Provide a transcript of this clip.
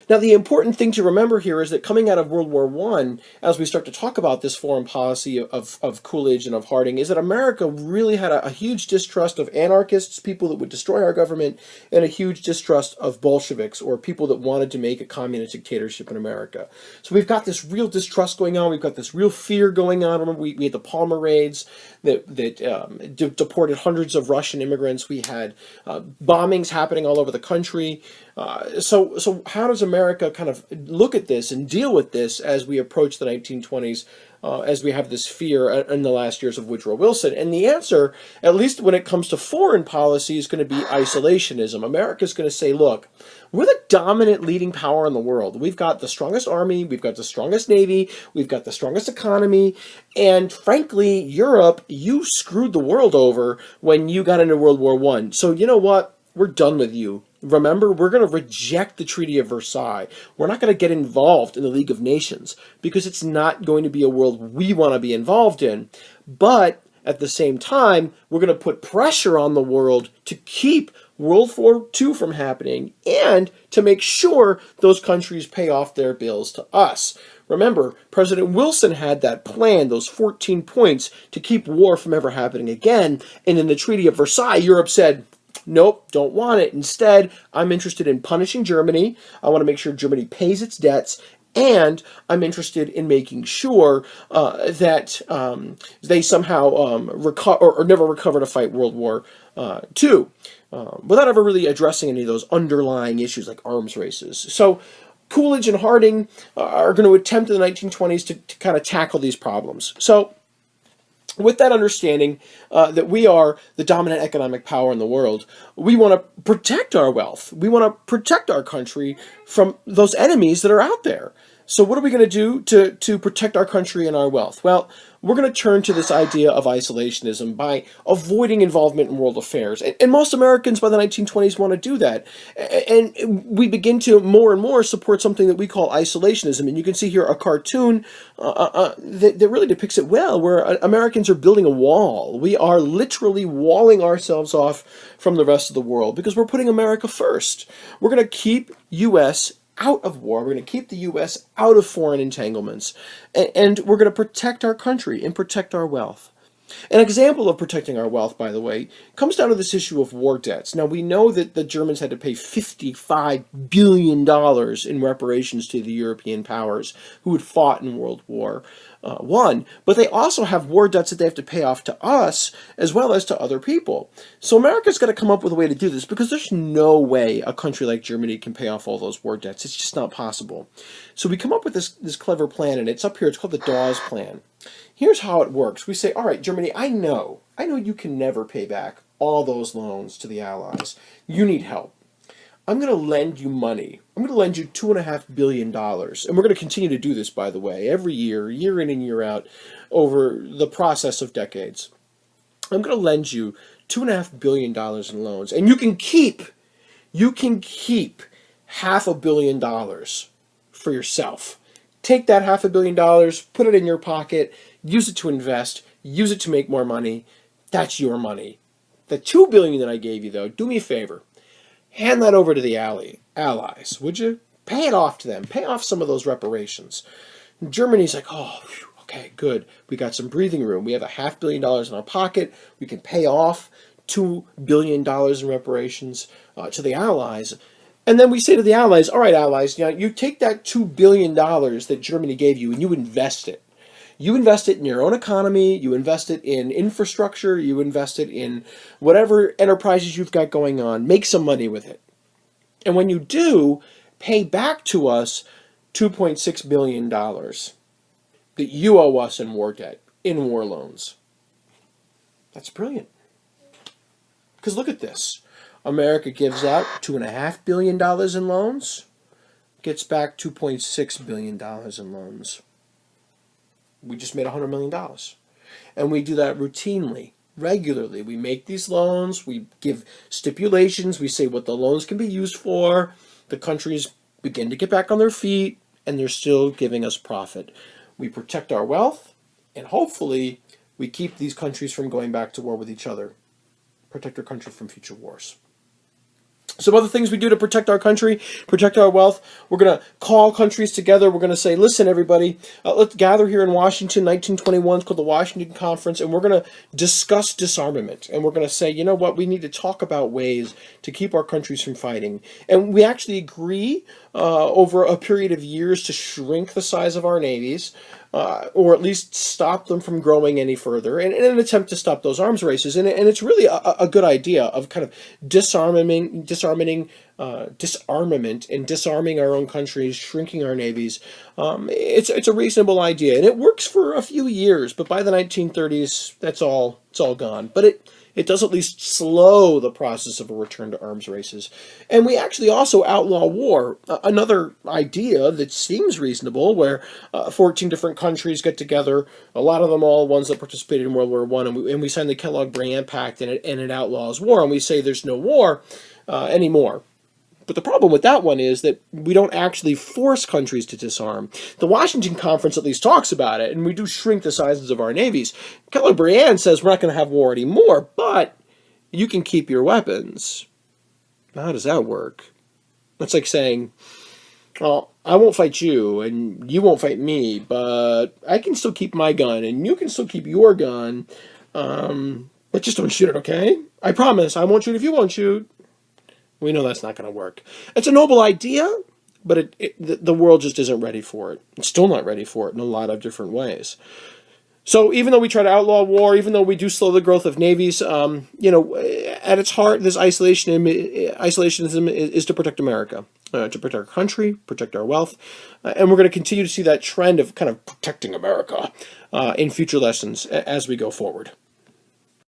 Now, the important thing to remember here is that coming out of World War I, as we start to talk about this foreign policy of Coolidge and of Harding, is that America really had a huge distrust of anarchists, people that would destroy our government, and a huge distrust of Bolsheviks, or people that wanted to make a communist dictatorship in America. So we've got this real distrust going on. We've got this real fear going on. Remember, we had the Palmer raids that deported hundreds of Russian immigrants. We had bombings happening all over the country. So how does America kind of look at this and deal with this as we approach the 1920s, as we have this fear in the last years of Woodrow Wilson? And the answer, at least when it comes to foreign policy, is going to be isolationism. America's going to say, look, we're the dominant leading power in the world. We've got the strongest army, we've got the strongest navy, we've got the strongest economy, and frankly, Europe, you screwed the world over when you got into World War I. So you know what? We're done with you. Remember, we're going to reject the Treaty of Versailles. We're not going to get involved in the League of Nations because it's not going to be a world we want to be involved in. But at the same time, we're going to put pressure on the world to keep World War II from happening and to make sure those countries pay off their bills to us. Remember, President Wilson had that plan, those 14 points, to keep war from ever happening again. And in the Treaty of Versailles, Europe said, nope, don't want it. Instead, I'm interested in punishing Germany. I want to make sure Germany pays its debts. And I'm interested in making sure that they somehow recover or never recover to fight World War II, without ever really addressing any of those underlying issues like arms races. So Coolidge and Harding are going to attempt in the 1920s to kind of tackle these problems. So with that understanding that we are the dominant economic power in the world, we want to protect our wealth. We want to protect our country from those enemies that are out there. So what are we going to do to protect our country and our wealth? Well, we're going to turn to this idea of isolationism by avoiding involvement in world affairs. And most Americans by the 1920s want to do that. And we begin to more and more support something that we call isolationism. And you can see here a cartoon that really depicts it well, where Americans are building a wall. We are literally walling ourselves off from the rest of the world because we're putting America first. We're going to keep U.S. out of war. We're going to keep the U.S. out of foreign entanglements. And we're going to protect our country and protect our wealth. An example of protecting our wealth, by the way, comes down to this issue of war debts. Now, we know that the Germans had to pay $55 billion in reparations to the European powers who had fought in World War I, but they also have war debts that they have to pay off to us as well as to other people. So America's got to come up with a way to do this because there's no way a country like Germany can pay off all those war debts. It's just not possible. So we come up with this clever plan, and it's up here. It's called the Dawes Plan. Here's how it works. We say, all right, Germany, I know you can never pay back all those loans to the Allies. You need help. I'm going to lend you money. I'm going to lend you $2.5 billion. And we're going to continue to do this, by the way, every year, year in and year out, over the process of decades. I'm going to lend you $2.5 billion in loans. And you can keep $500 million for yourself. Take that $500 million, put it in your pocket, use it to invest, use it to make more money. That's your money. The $2 billion that I gave you, though, do me a favor. Hand that over to the allies, would you? Pay it off to them. Pay off some of those reparations. And Germany's like, oh, phew, okay, good. We got some breathing room. We have $500 million in our pocket. We can pay off $2 billion in reparations to the Allies. And then we say to the Allies, all right, Allies, you take that $2 billion that Germany gave you and you invest it. You invest it in your own economy, you invest it in infrastructure, you invest it in whatever enterprises you've got going on. Make some money with it. And when you do, pay back to us $2.6 billion that you owe us in war debt, in war loans. That's brilliant. Because look at this. America gives out $2.5 billion in loans, gets back $2.6 billion in loans. We just made $100 million. And we do that routinely, regularly. We make these loans, we give stipulations, we say what the loans can be used for. The countries begin to get back on their feet, and they're still giving us profit. We protect our wealth, and hopefully we keep these countries from going back to war with each other. Protect our country from future wars. Some other things we do to protect our country, protect our wealth. We're going to call countries together. We're going to say, listen, everybody, let's gather here in Washington, 1921. It's called the Washington Conference, and we're going to discuss disarmament. And we're going to say, you know what, we need to talk about ways to keep our countries from fighting. And we actually agree over a period of years to shrink the size of our navies, or at least stop them from growing any further, in an attempt to stop those arms races. And it's really a good idea of kind of disarmament, and disarming our own countries, shrinking our navies. It's a reasonable idea, and it works for a few years. But by the 1930s, it's all gone. But it does at least slow the process of a return to arms races. And we actually also outlaw war, another idea that seems reasonable, where 14 different countries get together, a lot of them all ones that participated in World War I, and we sign the Kellogg-Briand Pact, and it outlaws war, and we say there's no war anymore. But the problem with that one is that we don't actually force countries to disarm. The Washington Conference at least talks about it, and we do shrink the sizes of our navies. Kellogg-Briand says we're not going to have war anymore, but you can keep your weapons. How does that work? That's like saying, well, I won't fight you, and you won't fight me, but I can still keep my gun, and you can still keep your gun, but just don't shoot it, okay? I promise, I won't shoot if you won't shoot. We know that's not going to work. It's a noble idea, but the world just isn't ready for it. It's still not ready for it in a lot of different ways. So even though we try to outlaw war, even though we do slow the growth of navies, at its heart, this isolationism is to protect America, to protect our country, protect our wealth, and we're going to continue to see that trend of kind of protecting America in future lessons as we go forward.